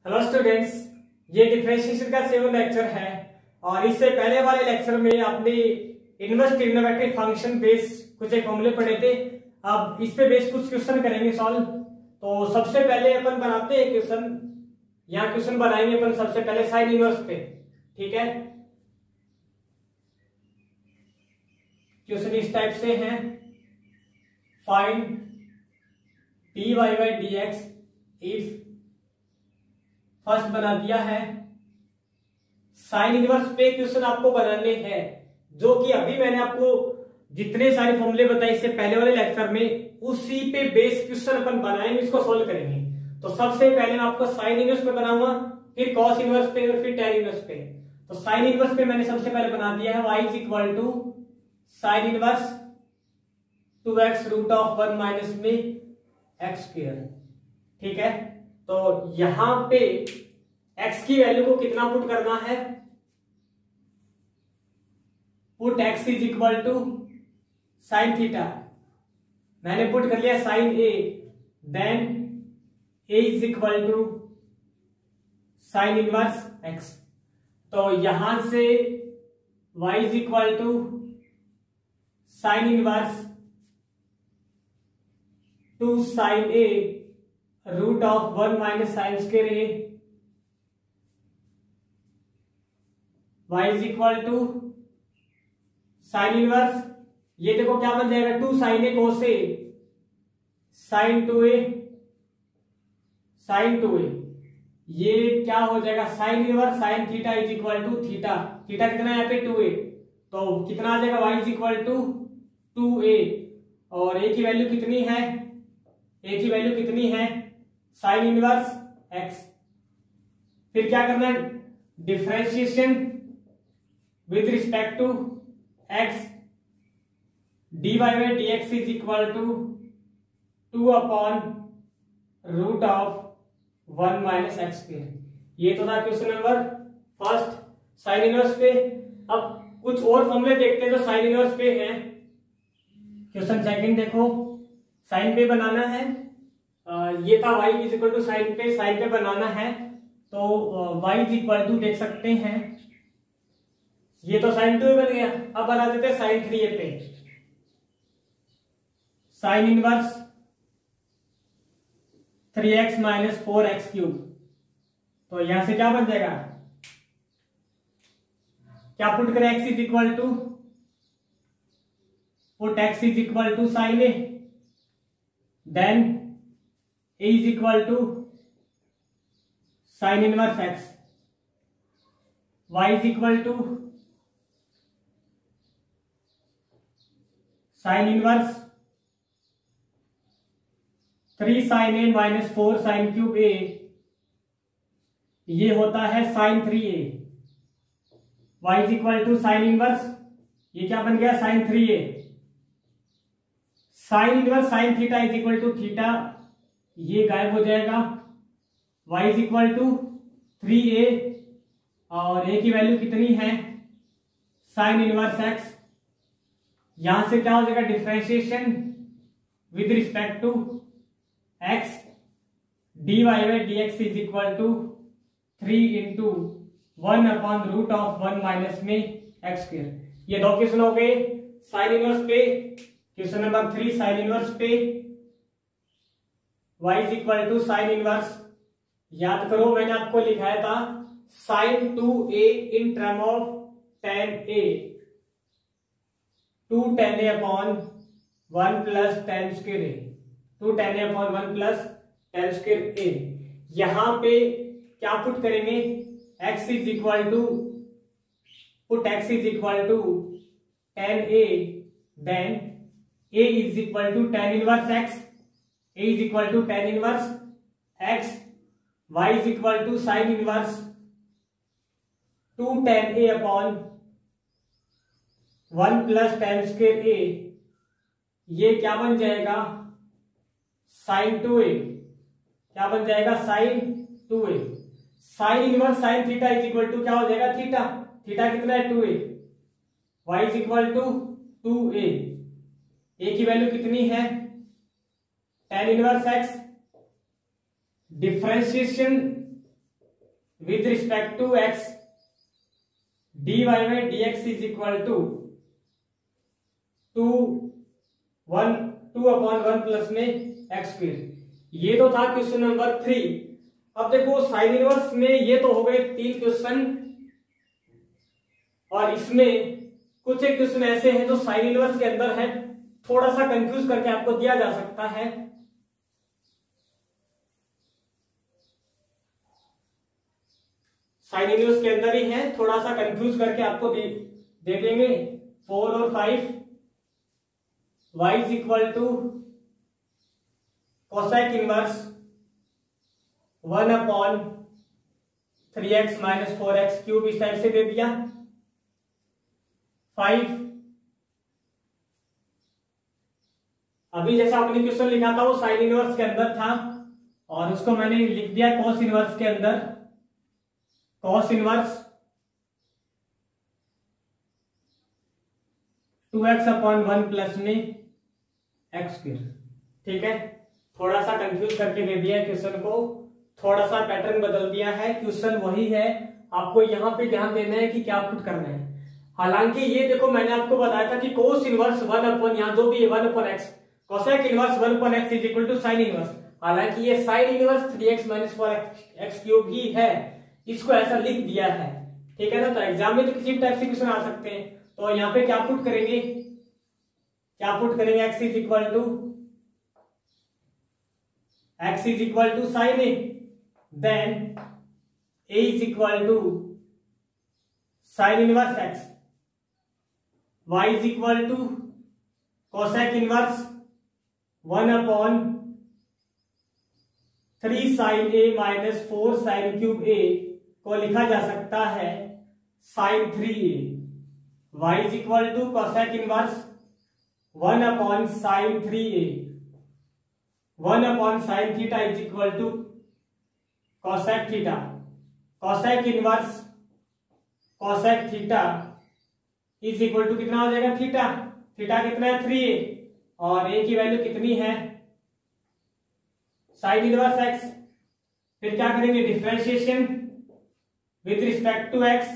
Hello students, ये differentiation का 7वां lecture है और इससे पहले वाले लेक्चर में आपने इनवर्स ट्रिग्नोमेट्रिक फंक्शन बेस कुछ एक फॉर्मूले पढ़े थे। अब इस पे बेस कुछ क्वेश्चन करेंगे सॉल्व। तो सबसे पहले अपन बनाते हैं क्वेश्चन। यहाँ क्वेश्चन बनाएंगे अपन सबसे पहले साइन इनवर्स पे। ठीक है, क्वेश्चन इस टाइप से है, find dy by dx if, first बना दिया है। साइन इनवर्स पे क्वेश्चन आपको बनाने हैं, जो कि अभी मैंने आपको जितने सारे फॉर्मूले बताए इससे पहले वाले लेक्चर में, उसी पे बेस क्वेश्चन अपन बनाएंगे, इसको सोल्व करेंगे। तो सबसे पहले मैं आपको साइन इनवर्स पे बनाऊंगा, फिर कॉस इनवर्स पे और फिर tan इनवर्स पे। तो साइन इनवर्स पे मैंने सबसे पहले बना दिया है y is equal to sine inverse 2x root of 1 minus में एक्स स्क्वायर। ठीक है, तो यहां पे x की वैल्यू को कितना पुट करना है, put x is equal to sine theta. मैंने पुट कर लिया sine a, then a is equal to sine inverse x। तो यहां से y is equal to sine inverse 2 sine a root of 1 minus sine square a, y is equal to sine inverse, ये देखो क्या बन जाएगा, 2 sine a cos a sine 2a sine 2a, ये क्या हो जाएगा sine inverse sine theta is equal to theta. Theta कितना है यहाँ पे 2a, तो कितना आ जाएगा y is equal to 2a, और a की वैल्यू कितनी है, a की वैल्यू कितनी है साइन इनवर्स x। फिर क्या करना है, differentiation with respect to x, dy by dx is equal to 2 upon root of 1 minus x square. ये तो था question number first sine inverse पे। अब कुछ और फॉर्मूले देखते हैं जो साइन इनवर्स पे हैं। क्वेश्चन सेकंड देखो, साइन पे बनाना है, ये था y is equal to sine पे बनाना है, तो y इज इक्वल टू देख सकते हैं, ये तो साइन 2 बन गया। अब बना देते हैं साइन 3a पे, sign inverse 3x minus 4x cube. तो यहां से क्या बन जाएगा, क्या पुट करें, x is equal to, put x is equal to sine a, then a is equal to sine inverse x, y is equal to sine inverse 3 sine a minus 4 sine cube a, ये होता है sine 3a। y is equal to sine inverse, ये क्या बन गया sine 3a, sine inverse sine theta is equal to theta, ये गायब हो जाएगा, y is equal to 3a, और a की वैल्यू कितनी है साइन इनवर्स x। यहां से क्या हो जाएगा, differentiation with respect to x, dy by dx is equal to 3 into 1 upon root of 1 minus में एक्स स्क्वायर। ये दो क्वेश्चन हो गए साइन इनवर्स पे। क्वेश्चन नंबर 3 साइन इनवर्स पे, y is equal to sine inverse, याद करो मैंने आपको लिखाया था sine 2a in term of tan a, 2 tan a upon 1 plus tan square a, 2 tan a upon 1 plus tan square a। यहां पे क्या पुट करेंगे, x is equal to, put x is equal to tan a, then a is equal to tan inverse x, a is equal to tan inverse x, y is equal to sine inverse 2 tan a upon 1 plus tan square a, ये क्या बन जाएगा sine 2a, क्या बन जाएगा sine 2a, sine inverse sine theta is equal to क्या हो जाएगा थीटा, थीटा कितना है 2a, y is equal to 2a, a की वैल्यू कितनी है tan inverse x, differentiation with respect to x dy by dx is equal to 2/1 plus में x square. ये तो था क्वेश्चन नंबर 3। अब देखो साइन इनवर्स में ये तो हो गए 3 क्वेश्चन, और इसमें कुछ एक क्वेश्चन ऐसे हैं जो साइन इनवर्स के अंदर है, थोड़ा सा कंफ्यूज करके आपको दिया जा सकता है। साइन इनवर्स के अंदर ही है, थोड़ा सा कंफ्यूज करके आपको दे देंगे। 4 और 5 y is equal to cosec inverse 1/3x minus 4x cube, इस टाइप से दे दिया। 5 अभी जैसा आपने क्वेश्चन लिखा था वो साइन इनवर्स के अंदर था, और उसको मैंने लिख दिया कॉस इनवर्स के अंदर। कॉस इनवर्स 2x/1 प्लस में एक्स स्क्वायर। ठीक है, थोड़ा सा कंफ्यूज करके दे दिया है क्वेश्चन को, थोड़ा सा पैटर्न बदल दिया है। क्वेश्चन वही है, आपको यहाँ पे ध्यान देना है कि क्या पुट करना है। हालांकि ये देखो मैंने आपको बताया था कि कोस इनवर्स 1/, यहाँ जो भी है 1/x, cosec inverse 1/x is equal to sine inverse. हालांकि ये sine inverse 3x minus 4x cube ही है, इसको ऐसा लिख दिया है। ठीक है ना, तो एग्जाम में तो किसी भी टाइप से क्वेश्चन आ सकते हैं। तो यहाँ पे क्या पुट करेंगे, x is equal to sine a, then a is equal to sine inverse x, y is equal to cosec inverse 1/3 sine a minus 4 sine cube a को लिखा जा सकता है sine 3a। y is equal to cosec inverse 1/sin 3a 1/sin theta is equal to cosec theta. Cosec inverse cosec theta is equal to कितना हो जाएगा, theta. Theta कितना है 3a, और a की वैल्यू कितनी है साइन इनवर्स x। फिर क्या करेंगे, differentiation with respect to x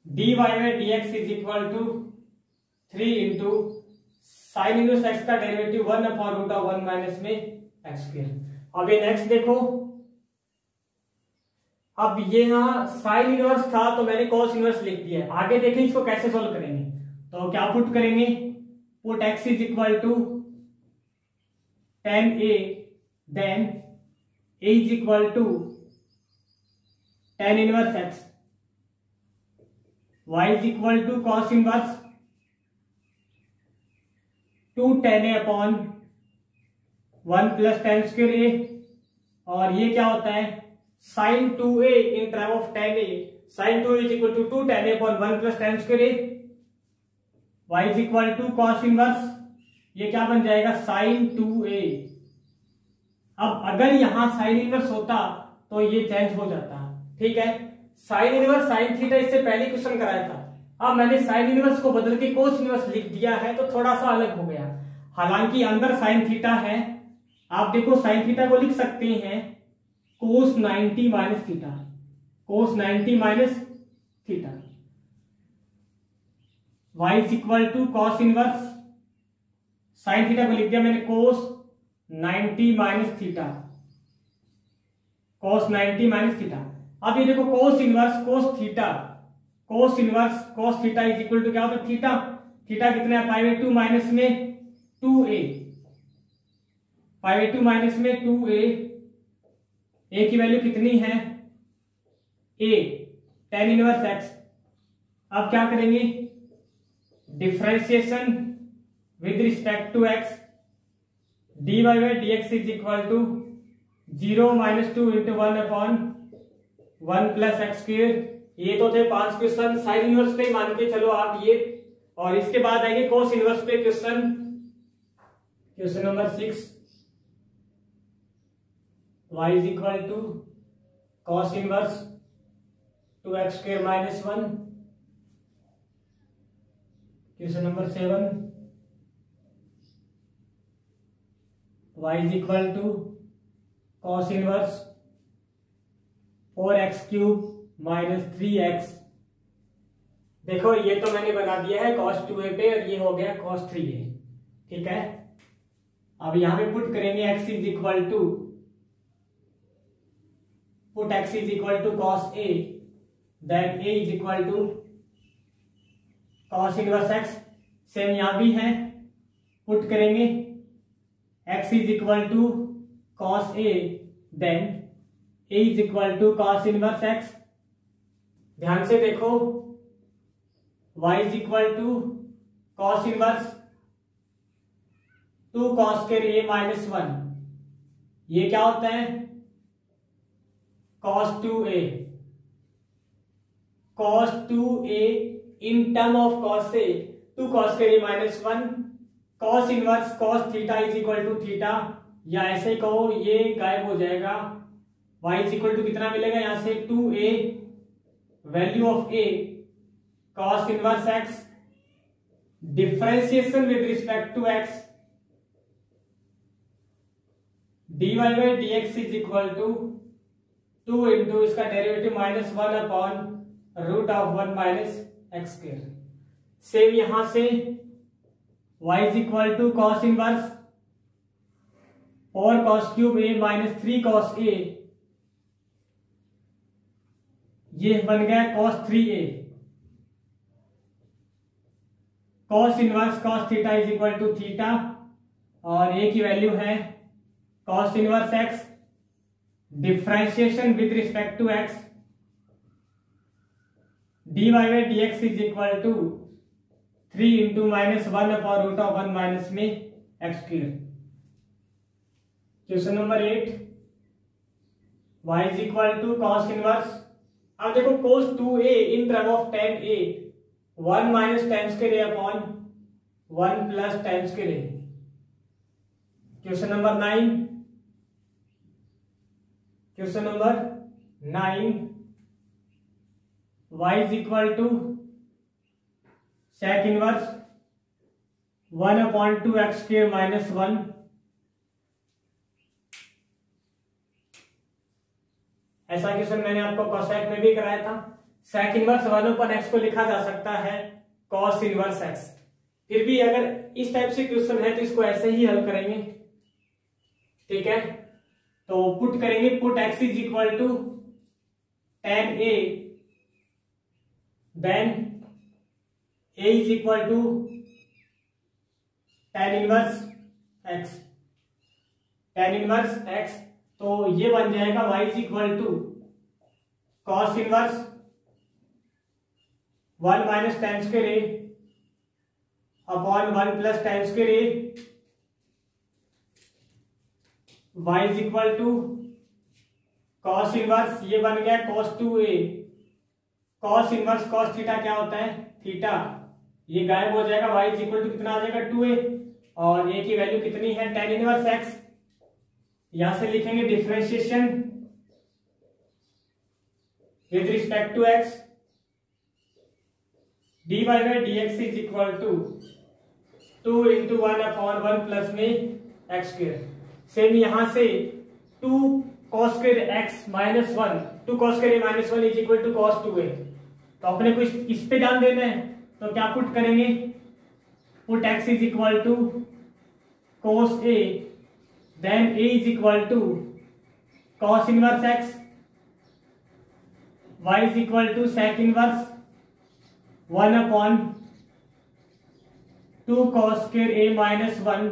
dy by dx is equal to 3 into sine inverse x का डेरिवेटिव 1/√1 माइनस में एक्स स्क्वायर। अब ये नेक्स्ट देखो, अब ये यहाँ साइन इनवर्स था तो मैंने कॉस इनवर्स लिख दिया है। आगे देखें इसको कैसे सोल्व करेंगे। तो क्या पुट करेंगे, put x is equal to tan a, then a is equal to tan inverse x, y is equal to cos inverse 2 tan a upon 1 plus tan square a, और ये क्या होता है sin 2a in term of tan a, sin 2a is equal to 2 tan a upon 1 plus tan square a, y is equal to cos inverse, ये क्या बन जाएगा sin 2a। अब अगर यहां साइन इनवर्स होता तो ये चेंज हो जाता। ठीक है, साइन इनवर्स साइन थीटा इससे पहले क्वेश्चन कराया था, अब मैंने साइन इनवर्स को बदल के कोस इनवर्स लिख दिया है, तो थोड़ा सा अलग हो गया। हालांकि अंदर साइन थीटा है, आप देखो साइन थीटा को लिख सकते हैं cos 90 minus theta, cos 90 minus theta. y is equal to cos inverse, sine theta को लिख दिया मैंने cos 90 minus theta, cos 90 minus theta. अब ये देखो cos inverse cos theta, cos inverse cos theta is equal to क्या होता है थीटा। थीटा कितना है 5/2 माइनस में 2a, 5/2 माइनस में 2a, a की वैल्यू कितनी है a, tan इनवर्स x। अब क्या करेंगे, differentiation with respect to x dy by dx is equal to 0 minus 2 into 1/1 plus x square. ये तो थे 5 क्वेश्चन साइन इनवर्स पे ही मान के चलो आप ये, और इसके बाद आएंगे कोस इनवर्स पे question number 6, y is equal to cos inverse 2x square minus 1। Question number 7, y is equal to cos inverse 4x³ minus 3x। देखो ये तो मैंने बना दिया है cos 2a पे और ये हो गया cos 3a। ठीक है, अब यहां पे पुट करेंगे x is equal to cos a, then a is equal to cos inverse x। Same यहां भी है, पुट करेंगे x is equal to cos a, then a is equal to cos inverse x। ध्यान से देखो, y is equal to cos inverse 2 cos square a minus 1। ये क्या होता है, cos 2a। cos 2a in term of cos a, 2 cos square a minus 1 cos inverse cos theta is equal to theta, या ऐसे ही कहो ये गायब हो जाएगा। y इज इक्वल टू कितना मिलेगा यहां से 2a, value of a cos inverse x, differentiation with respect to x, dy by dx is equal to 2 into इसका derivative minus 1 upon root of 1 minus x square. Same यहां से y is equal to cos inverse 4 cos³ a minus 3 cos a, ये बन गया cos 3a। cos inverse cos theta is equal to theta, और a की वैल्यू है cos inverse x, differentiation with respect to x, dy by dx is equal to 3 into minus 1 upon root of 1 minus में x square. Question number 8, y is equal to cos inverse, अब देखो cos 2a in term of tan a, 1 minus tan square a upon 1 plus tan square a। Question number 9, y is equal to sec inverse 1 upon 2x square minus 1, ऐसा question मैंने आपको cosec में भी कराया था। sec inverse 1 upon x को लिखा जा सकता है cos इनवर्स x। फिर भी अगर इस टाइप से क्वेश्चन है तो इसको ऐसे ही हल करेंगे। ठीक है, तो पुट करेंगे, put x is equal to tan a, then a is equal to tan inverse x, tan inverse x। तो ये बन जाएगा y is equal to cos inverse 1 minus tan square a upon 1 plus tan square a, y is equal to cos inverse, ये बन गया cos 2a, cos inverse cos theta क्या होता है थीटा, ये गायब हो जाएगा, y इज इक्वल टू कितना आ जाएगा 2a, और a की वैल्यू कितनी है tan इनवर्स x। यहां से लिखेंगे differentiation with respect to x, dy by dx is equal to 2 into 1 upon 1 plus में एक्स स्क्वायर। सेम यहां से 2 cos square x minus 1, 2 cos square a minus 1 is equal to cos 2a। तो अपने को इस पे ध्यान देना है, तो क्या पुट करेंगे, put x is equal to cos a, then a is equal to cos inverse x, y is equal to sec inverse 1 upon 2 cos square a minus 1,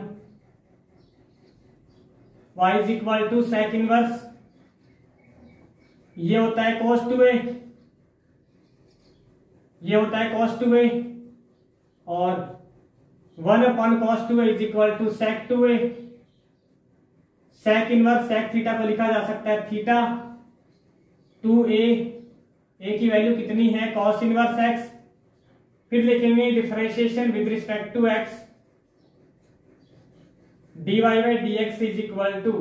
y is equal to sec inverse, ये होता है cos 2a, ये होता है cos 2a, और 1 अपॉन cos 2a is equal to sec 2a। sec inverse sec theta को लिखा जा सकता है थीटा 2a, a की वैल्यू कितनी है cos इनवर्स x, फिर लिखेंगे differentiation with respect to x, dy by dx is equal to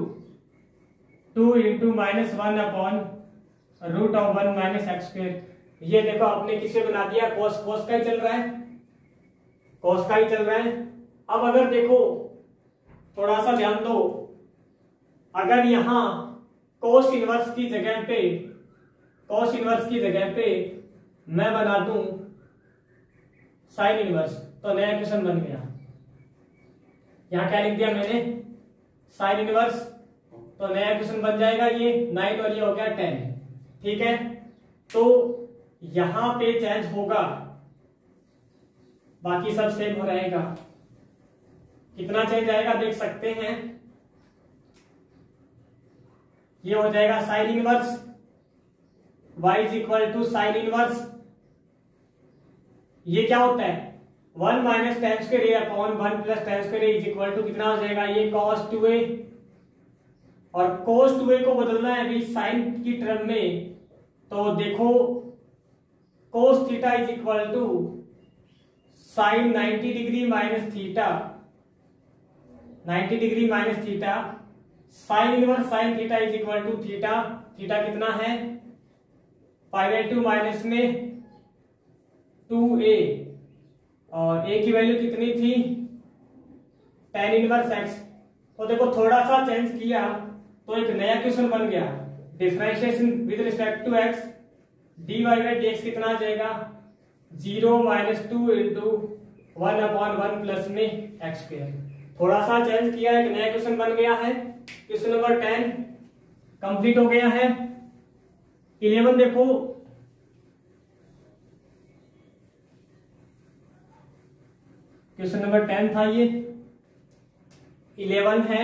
2 into minus 1 upon root of 1 minus x square. ये देखो आपने किसे बना दिया, cos का ही चल रहा है, cos का ही चल रहा है। अब अगर देखो थोड़ा सा ध्यान दो, अगर यहां cos इनवर्स की जगह पे कॉस इनवर्स की जगह पे मैं बना दूं साइन इनवर्स, तो नया इक्वेशन बन गया। यहां क्या लिख दिया मैंने, साइन इनवर्स, तो नया इक्वेशन बन जाएगा ये 9 और ये हो गया 10। ठीक है, तो यहां पे चेंज होगा, बाकी सब सेम हो रहेगा। कितना चेंज आएगा देख सकते हैं, ये हो जाएगा sine inverse y is equal to sine inverse, ये क्या होता है 1 minus tan square a upon 1 plus tan square a is equal to कितना हो जाएगा ये cos 2a, और cos 2a को बदलना है अभी साइन की टर्म में, तो देखो cos theta is equal to sine 90 degree minus theta, 90 degree minus theta, sine inverse sine theta is equal to theta, theta कितना है 5/2 माइनस में 2a, और a की वैल्यू कितनी थी tan इनवर्स x। तो देखो थोड़ा सा चेंज किया तो एक नया क्वेश्चन बन गया, differentiation with respect to x, dy by dx कितना आ जाएगा 0 माइनस 2 इंटू 1/1 प्लस में x स्क्वायर। थोड़ा सा चेंज किया, एक नया क्वेश्चन बन गया है। क्वेश्चन नंबर 10 कंप्लीट हो गया है। 11 देखो, क्वेश्चन नंबर 10 था ये, 11 है,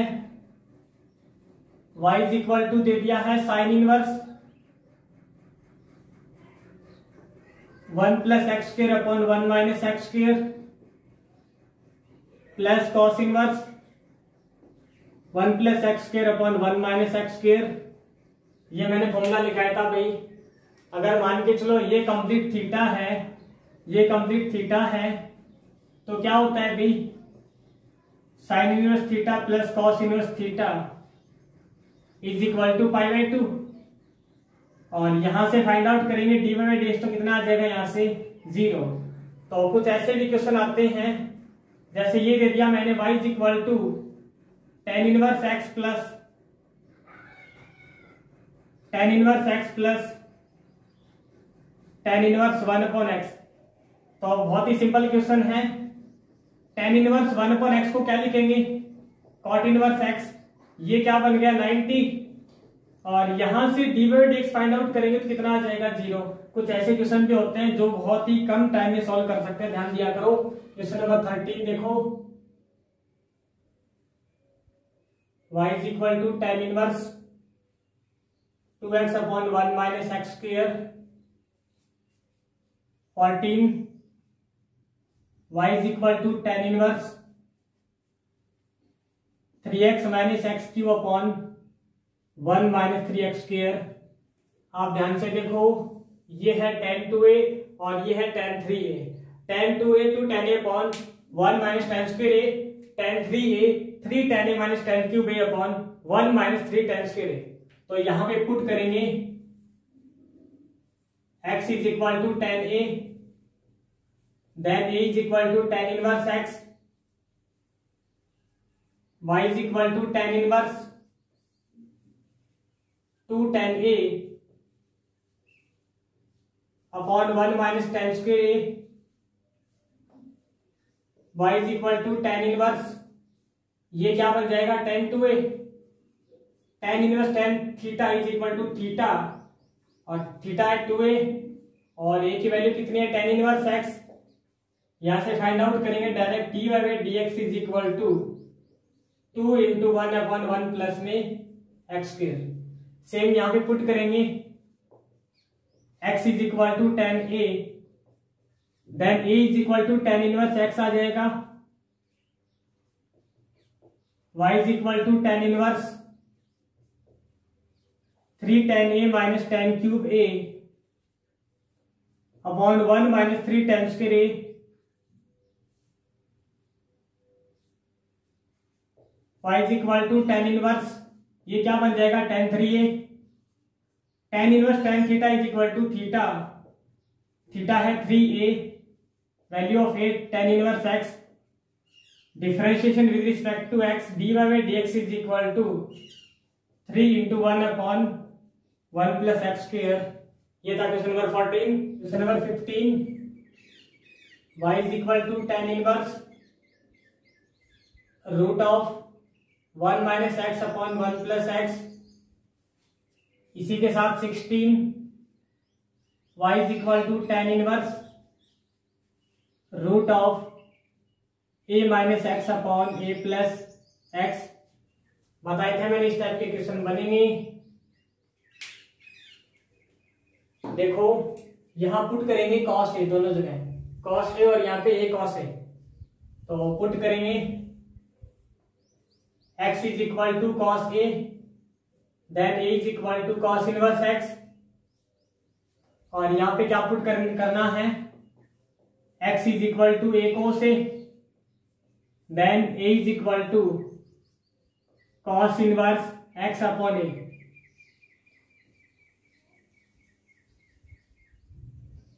y इज इक्वल टू दे दिया है sine inverse 1 plus x square upon 1 minus x square plus cos inverse 1 plus x square upon 1 minus x square. ये मैंने फॉर्मूला लिखाया था भाई, अगर मान के चलो ये कंप्लीट थीटा है, ये कंप्लीट थीटा है, तो क्या होता है भाई sine inverse theta plus cos inverse theta is equal to π/2, और यहां से फाइंड आउट करेंगे dy बाई dx, तो कितना आ जाएगा यहाँ से 0। तो कुछ ऐसे भी क्वेश्चन आते हैं, जैसे ये दे दिया मैंने y is equal to tan inverse x plus tan inverse x plus tan inverse 1/x। तो बहुत ही सिंपल क्वेश्चन है, tan इनवर्स 1/x को क्या लिखेंगे cot इनवर्स x, ये क्या बन गया 90, और यहां से dy by dx find out करेंगे तो कितना आ जाएगा 0। कुछ ऐसे क्वेश्चन भी होते हैं जो बहुत ही कम टाइम में सॉल्व कर सकते हैं, ध्यान दिया करो। क्वेश्चन नंबर 13 देखो, y is equal to tan inverse 2x upon 1 minus x square. 14 y is equal to tan inverse 3x minus x cube upon 1 minus 3x square. आप ध्यान से देखो, ये है tan 2a और ये है tan 3a, tan 2a two tan a upon 1 minus tan square a, tan 3a 3 tan a minus tan cube a upon 1 minus 3 tan square a। तो यहां पे पुट करेंगे x is equal to tan a, then a is equal to tan inverse x, y is equal to tan inverse 2 tan a upon 1 minus tan square a, y is equal to tan inverse, ये क्या बन जाएगा tan 2a, tan inverse tan theta is equal to theta, और theta है 2a, और a की value कितनी है tan इनवर्स x। यहां से फाइंड आउट करेंगे direct dy by dx is equal to 2 into 1/1 plus में एक्स स्क्वायर। सेम यहां पे पुट करेंगे x is equal to tan a, then a is equal to tan inverse x आ जाएगा, y is equal to tan inverse 3 tan a minus tan cube a upon 1 minus 3 tan square a, y is equal to tan inverse, ये क्या बन जाएगा tan 3a, tan inverse tan theta is equal to theta, theta है 3a, value of a tan inverse x, differentiation with respect to x, dy by dx is equal to 3 into 1/1 plus x square. ये था question number 14। Question number 15, y is equal to tan inverse root of 1 minus x upon 1 plus x. इसी के साथ 16, y is equal to tan inverse root of a minus x upon a plus x. बताए थे मैंने इस type के question बनेंगे। देखो यहां पुट करेंगे कॉस ए, दोनों जगह कॉस ए और यहाँ पे ए कॉस ए, तो पुट करेंगे x is equal to cos a, then a is equal to cos inverse x, और यहाँ पे क्या पुट करना है, x is equal to a cos a, then a is equal to cos inverse x upon a।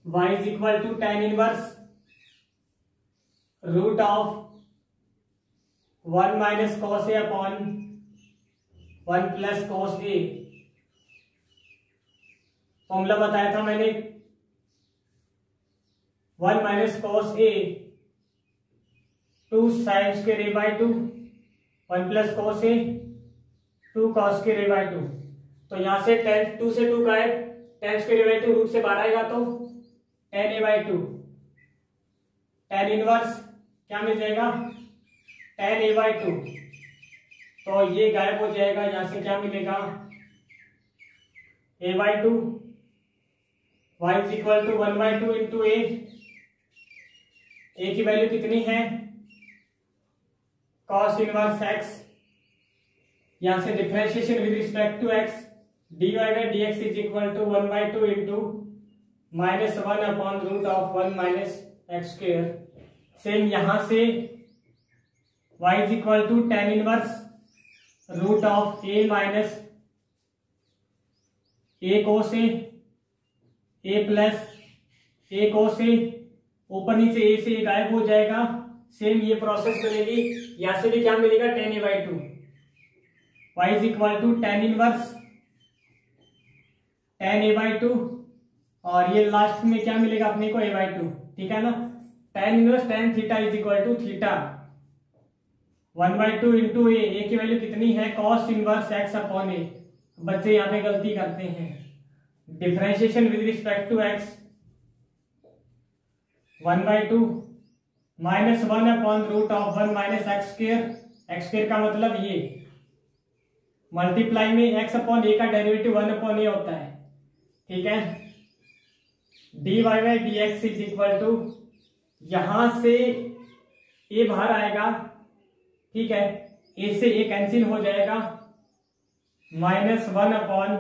y is equal to tan inverse root of 1 minus cos a upon 1 plus cos a. Formula बताया था मैंने, 1 minus cos a 2 sine square a by 2, 1 plus cos a 2 cos square a by 2। तो यहां से 2 से 2 का है, tan square a by 2 root से बाहर आएगा तो tan a by 2, tan inverse क्या मिल जाएगा, tan ए बाई 2, तो ये गायब हो जाएगा। यहां से क्या मिलेगा, a by 2, y is equal to 1 by 2 into a की वैल्यू कितनी है, cos इनवर्स x, यहां से differentiation with respect to x, dy by dx is equal to 1 by 2 into minus 1 upon root of 1 minus x square. Same यहां से y is equal to tan inverse root of a minus a cos a plus a cos a, ऊपर नीचे a से गायब हो जाएगा। Same ये process बनेगी, यहां से भी क्या मिलेगा, tan a by 2, y is equal to tan inverse tan a by 2, और ये लास्ट में क्या मिलेगा अपने को, a बाई 2, ठीक है ना। tan inverse tan theta is equal to theta 1 by 2 into a की वैल्यू कितनी है, cos inverse x upon a. बच्चे यहाँ पे गलती करते हैं, differentiation with respect to x 1 by 2 minus 1 upon root of 1 minus x square का मतलब ये मल्टीप्लाई में x अपॉन ए का डेरिवेटिव 1 अपॉन ए होता है, ठीक है। dy by dx is equal to, यहां से a बाहर आएगा, ठीक है, a से a कैंसिल हो जाएगा, minus 1 upon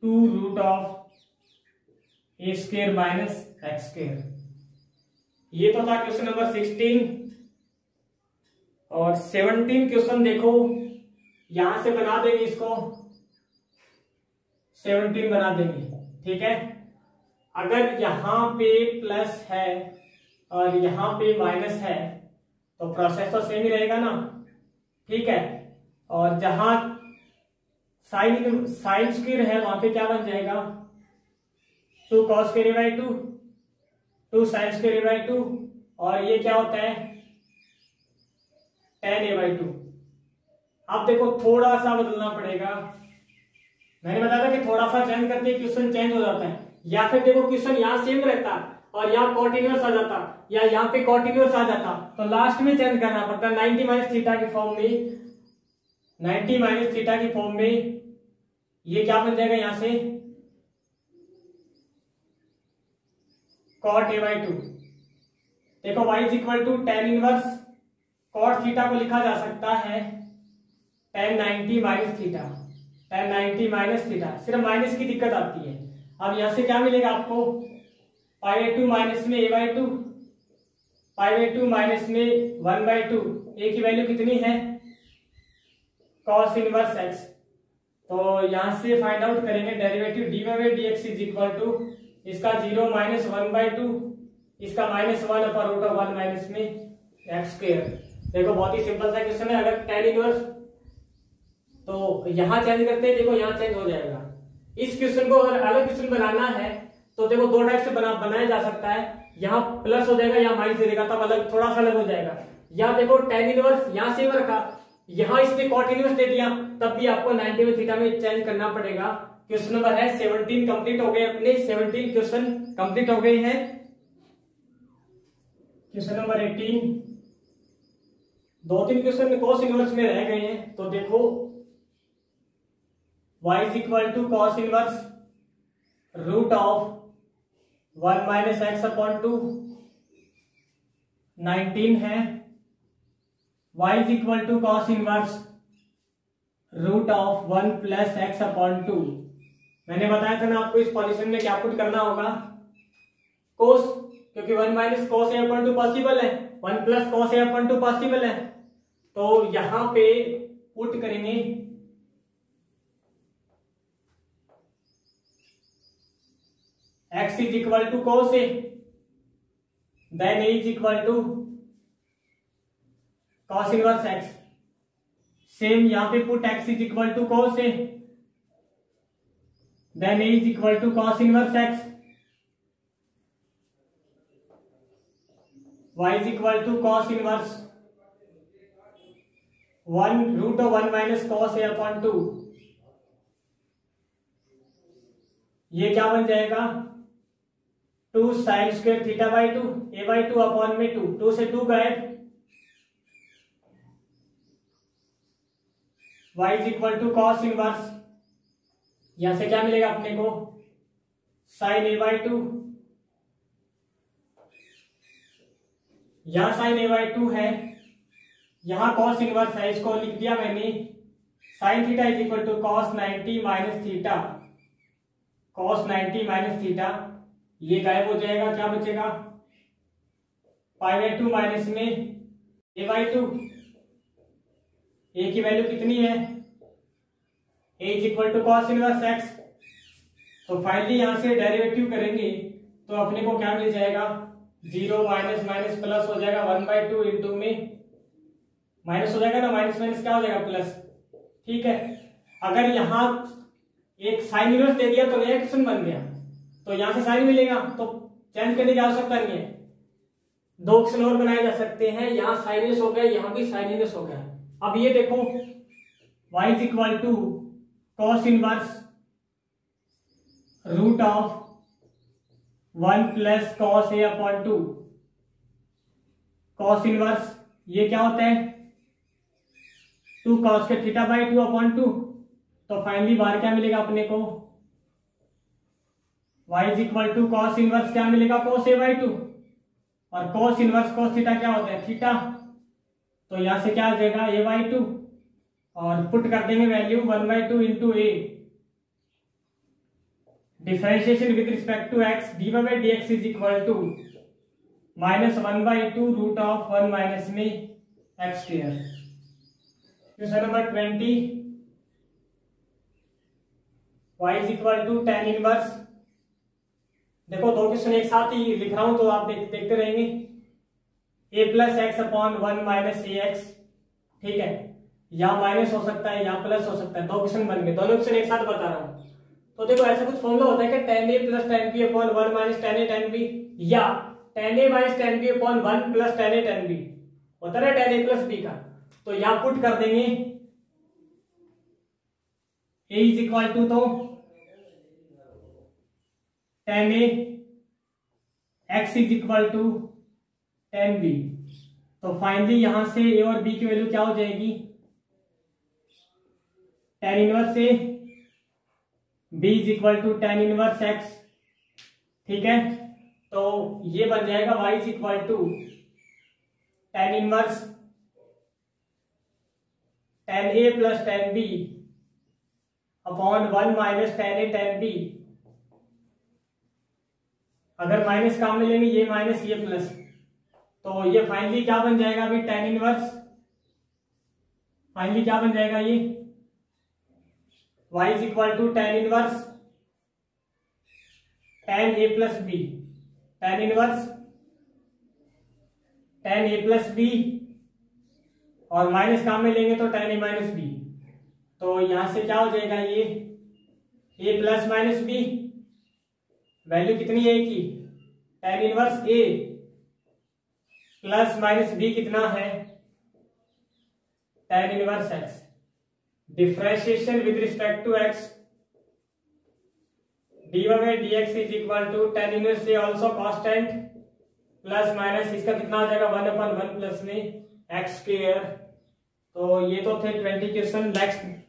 2 root of a square minus x square. ये तो था क्वेश्चन नंबर 16। और 17 क्वेश्चन देखो, यहां से बना देंगे इसको, 17 बना देंगे, ठीक है। अगर यहां पे प्लस है और यहां पे माइनस है तो प्रोसेस तो सेम ही रहेगा ना, ठीक है। और जहां साइन स्क्वायर है वहां पे क्या बन जाएगा, 2 cos square by 2, 2 sine square by 2, और ये क्या होता है, tan a बाई 2। अब देखो थोड़ा सा बदलना पड़ेगा, मैंने बताया था कि थोड़ा सा चेंज करके क्वेश्चन चेंज हो जाता है। या फिर देखो क्वेश्चन यहाँ सेम रहता और यहाँ cot इनवर्स आ जाता, या यहाँ पे cot इनवर्स आ जाता, तो लास्ट में चेंज करना पड़ता है 90 माइनस थीटा की फॉर्म में। 90 माइनस थीटा की फॉर्म में ये क्या बन जाएगा, यहां से cot a बाई 2। देखो y is equal to tan inverse cot theta को लिखा जा सकता है tan 90 minus theta, tan 90 minus theta, सिर्फ माइनस की दिक्कत आती है। अब यहां से क्या मिलेगा आपको, पाई बाई 2 माइनस में a by 2, pi by 2 minus में 1 बाई 2, a की वैल्यू कितनी है, cos इनवर्स x। तो यहां से फाइंड आउट करेंगे derivative dy by dx is equal to, इसका 0 माइनस 1 बाई 2, इसका minus 1 upon root of 1 minus में एक्स स्क्वायर। देखो बहुत ही सिंपल सा क्वेश्चन है। अगर tan इनवर्स तो यहां चेंज करते हैं, देखो यहां चेंज हो जाएगा, इस क्वेश्चन को अगर अलग क्वेश्चन बनाना है तो देखो दो टाइप से बनाया जा सकता है, यहाँ प्लस हो जाएगा या माइनस दे देगा, तब अलग थोड़ा सा अलग हो जाएगा। या देखो tan इनवर्स यहाँ से रखा, यहाँ इसने cot इनवर्स दे दिया, तब भी आपको 90 में थीटा में चेंज करना पड़ेगा। क्वेश्चन नंबर है 17 कंप्लीट हो गए, अपने 17 क्वेश्चन कंप्लीट हो गए हैं। क्वेश्चन नंबर 18, 2-3 क्वेश्चन cos इनवर्स में रह गए हैं। तो देखो y is equal to cos inverse root of 1 minus x upon 2, 19 है। y is equal to cos inverse root of 1 plus x upon 2। मैंने बताया था ना आपको इस पोजीशन में क्या पुट करना होगा, cos, क्योंकि 1 minus cos a upon 2 possible है, 1 plus cos a upon 2 possible है। तो यहां पे पुट करेंगे x is equal to cos a, then a is equal to cos inverse x। Same यहां पे put x is equal to cos a, then a is equal to cos inverse x। y is equal to cos inverse 1 root of 1 minus cos a upon 2। ये क्या बन जाएगा 2 sine square theta by 2, a by 2 upon में 2, 2 से 2 गए। y is equal to cos inverse, यहां से क्या मिलेगा अपने को साइन a बाई 2, यहां साइन a बाई 2 है, यहां cos इनवर्स है, इसको लिख दिया मैंने sine theta is equal to cos 90 minus theta, cos 90 minus theta. ये गायब हो जाएगा, क्या बचेगा पाई बाई 2 माइनस में a बाई 2, a की वैल्यू कितनी है, a is equal to cos inverse x। तो फाइनली यहां से डेरिवेटिव करेंगे तो अपने को क्या मिल जाएगा 0 माइनस माइनस प्लस हो जाएगा 1 बाई 2 इंटू में माइनस हो जाएगा ना, माइनस माइनस क्या हो जाएगा प्लस। ठीक है, अगर यहां एक साइन इनवर्स दे दिया तो नया क्वेश्चन बन गया, तो यहां से साइन मिलेगा तो चेंज करने की आवश्यकता नहीं है, दो ऑप्शन और बनाए जा सकते हैं। यहाँ साइन इनवर्स हो गया, यहाँ भी साइन इनवर्स हो गया। अब ये देखो y is equal to cos inverse root of 1 plus cos a upon 2। cos inverse ये क्या होता है 2 cos के थीटा बाई 2 अपॉन 2। तो फाइनली बाहर क्या मिलेगा अपने को y is equal to cos inverse क्या मिलेगा cos a बाई 2, और cos इनवर्स cos थीटा क्या होता है थीटा। तो यहां से क्या आ जाएगा a बाई 2, और पुट कर देंगे value 1 by 2 into a, differentiation with respect to x dy by dx is equal to minus 1 by 2 root of 1 minus में x square. Question number 20, y is equal to tan inverse. देखो दो question एक साथ ही लिख रहा हूं तो आप देखते रहेंगे, a plus x upon 1 minus A x. ठीक है, यहाँ माइनस हो सकता है, यहाँ प्लस हो सकता है, दो क्वेश्चन बन गए, दोनों क्वेश्चन एक साथ बता रहा हूँ। तो देखो ऐसा कुछ फॉर्मूला होता है कि tan a plus tan b upon 1 minus tan a tan b, या tan a minus tan b upon 1 plus tan a tan b, होता है tan a प्लस b का। तो यहाँ पुट कर देंगे a इज इक्वल टू तो tan a, x is equal to tan b। तो फाइनली यहां से a और b की वैल्यू क्या हो जाएगी tan inverse a, b is equal to tan inverse x। ठीक है, तो ये बन जाएगा y is equal to tan inverse tan a plus tan b upon 1 minus tan a tan b। अगर माइनस काम में लेंगे ये माइनस ये प्लस, तो ये फाइनली क्या बन जाएगा अभी tan इनवर्स, फाइनली क्या बन जाएगा ये y is equal to tan inverse tan a plus b, tan inverse tan a plus b, और माइनस काम में लेंगे तो tan a माइनस b। तो यहां से क्या हो जाएगा ये a plus minus b, value कितनी है की, tan inverse a plus minus b कितना है, tan inverse x. Differentiation with respect to x, dy by dx is equal to tan inverse a also constant plus minus इसका कितना आ जाएगा 1/1 plus में एक्स स्क्वायर। तो ये तो थे 20 क्वेश्चन।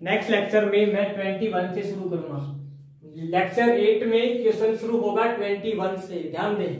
नेक्स्ट लेक्चर में मैं 21 से शुरू करूंगा। लेक्चर 8 में क्वेश्चन शुरू होगा 21 से, ध्यान दें।